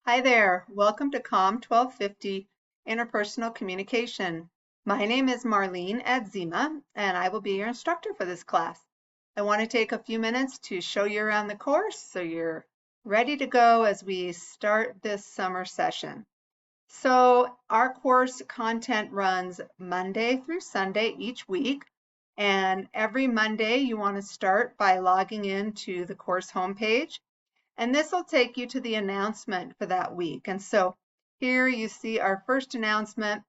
Hi there, welcome to COM1250 Interpersonal Communication. My name is Marlene Adzima, and I will be your instructor for this class. I want to take a few minutes to show you around the course so you're ready to go as we start this summer session. So our course content runs Monday through Sunday each week, and every Monday you want to start by logging into the course homepage. And this will take you to the announcement for that week. And so here you see our first announcement.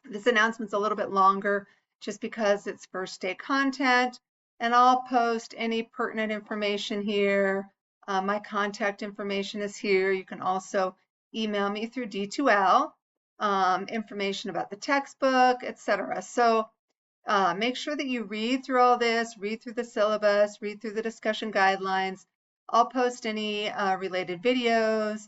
This announcement's a little bit longer just because it's first day content. And I'll post any pertinent information here. My contact information is here. You can also email me through D2L, information about the textbook, etc. So make sure that you read through all this, read through the syllabus, read through the discussion guidelines. I'll post any related videos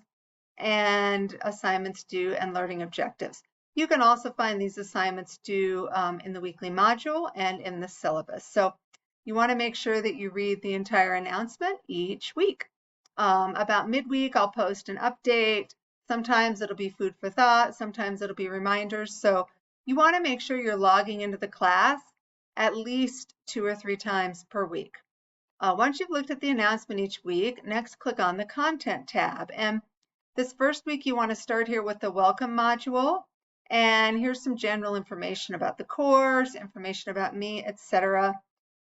and assignments due and learning objectives. You can also find these assignments due in the weekly module and in the syllabus. So you want to make sure that you read the entire announcement each week. About midweek, I'll post an update. Sometimes it'll be food for thought. Sometimes it'll be reminders. So you want to make sure you're logging into the class at least 2 or 3 times per week. Once you've looked at the announcement each week, next click on the Content tab. And this first week, you want to start here with the Welcome module. And here's some general information about the course, information about me, etc.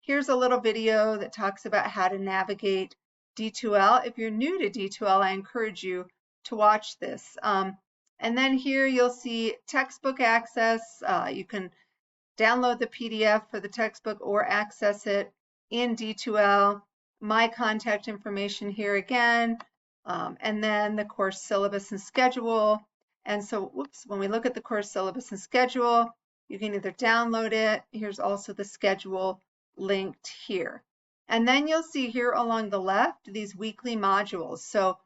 Here's a little video that talks about how to navigate D2L. If you're new to D2L, I encourage you to watch this. And then here you'll see textbook access. You can download the PDF for the textbook or access it in D2L. My contact information here again, and then the course syllabus and schedule. And so, when we look at the course syllabus and schedule, you can either download it. Here's also the schedule linked here. And then you'll see here along the left these weekly modules. So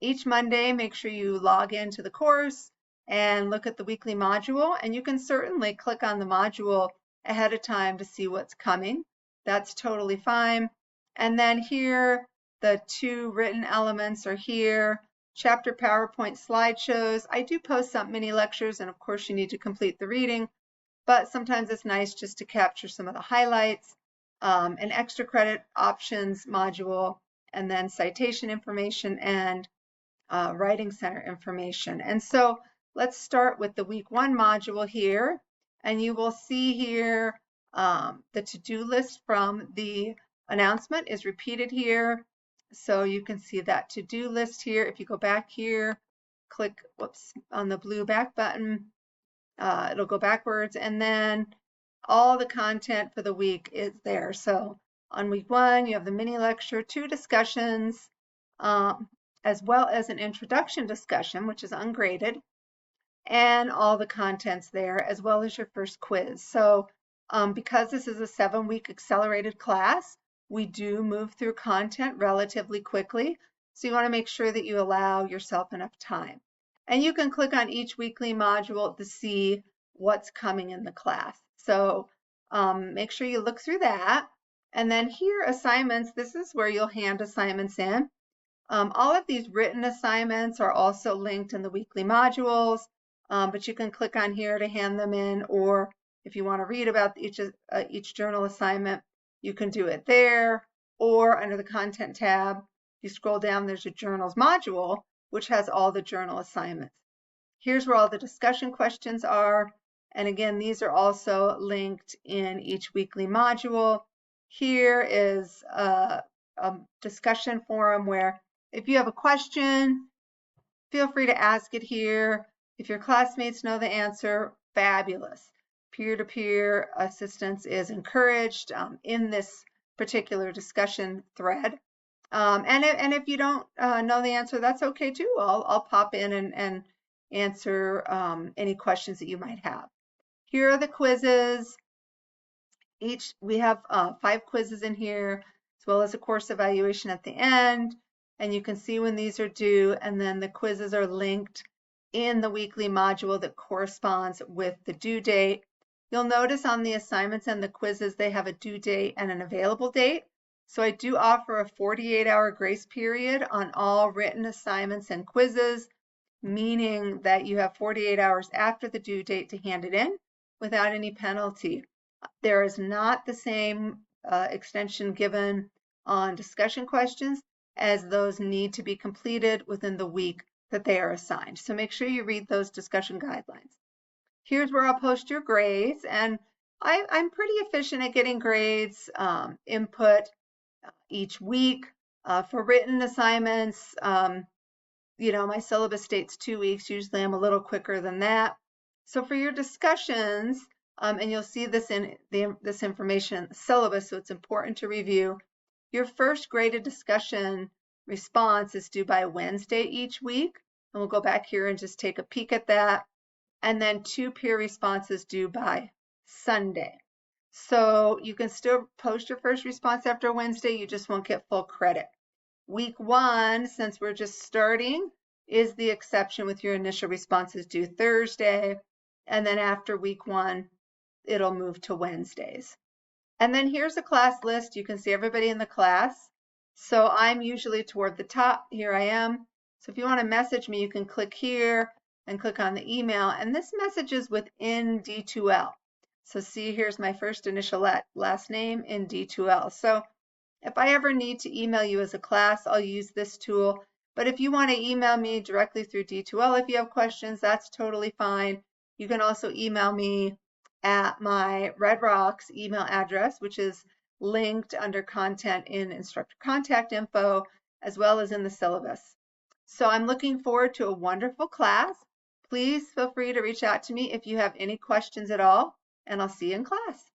each Monday, make sure you log into the course and look at the weekly module. And you can certainly click on the module ahead of time to see what's coming. That's totally fine. And then here, the 2 written elements are here. Chapter PowerPoint slideshows. I do post some mini lectures, and of course you need to complete the reading, but sometimes it's nice just to capture some of the highlights. An extra credit options module, and then citation information and Writing Center information. And so let's start with the week 1 module here. And you will see here the to-do list from the announcement is repeated here. So you can see that to-do list here. If you go back here, click on the blue back button, it'll go backwards. And then all the content for the week is there. So on week 1, you have the mini lecture, 2 discussions, as well as an introduction discussion, which is ungraded, and all the contents there, as well as your first quiz. So because this is a 7-week accelerated class, we do move through content relatively quickly. So you want to make sure that you allow yourself enough time. And you can click on each weekly module to see what's coming in the class. So make sure you look through that. And then here, assignments, this is where you'll hand assignments in. All of these written assignments are also linked in the weekly modules, but you can click on here to hand them in, or if you want to read about each journal assignment, you can do it there, or under the Content tab, you scroll down, there's a Journals module, which has all the journal assignments. Here's where all the discussion questions are, and again, these are also linked in each weekly module. Here is a discussion forum where if you have a question, feel free to ask it here. If your classmates know the answer, fabulous. Peer-to-peer assistance is encouraged in this particular discussion thread. And if you don't know the answer, that's okay too. I'll pop in and answer any questions that you might have. Here are the quizzes. We have 5 quizzes in here, as well as a course evaluation at the end. And you can see when these are due, and then the quizzes are linked in the weekly module that corresponds with the due date. You'll notice on the assignments and the quizzes, they have a due date and an available date. So I do offer a 48-hour grace period on all written assignments and quizzes. meaning that you have 48 hours after the due date to hand it in without any penalty. There is not the same extension given on discussion questions, as those need to be completed within the week that they are assigned. So make sure you read those discussion guidelines. Here's where I'll post your grades, and I'm pretty efficient at getting grades input each week. For written assignments, my syllabus states 2 weeks. Usually I'm a little quicker than that. So for your discussions, and you'll see this in this information in the syllabus, so it's important to review. Your first graded discussion response is due by Wednesday each week. And we'll go back here and just take a peek at that. And then 2 peer responses due by Sunday. So you can still post your first response after Wednesday, you just won't get full credit. Week 1, since we're just starting, is the exception with your initial responses due Thursday. And then after week 1, it'll move to Wednesdays. And then here's a class list. You can see everybody in the class. So I'm usually toward the top. Here I am. So if you want to message me, you can click here and click on the email. And this message is within D2L. So see, here's my first initial last name in D2L. So if I ever need to email you as a class, I'll use this tool. But if you want to email me directly through D2L if you have questions, that's totally fine. You can also email me at my Red Rocks email address, which is linked under content in instructor contact info, as well as in the syllabus. So I'm looking forward to a wonderful class. Please feel free to reach out to me if you have any questions at all, and I'll see you in class.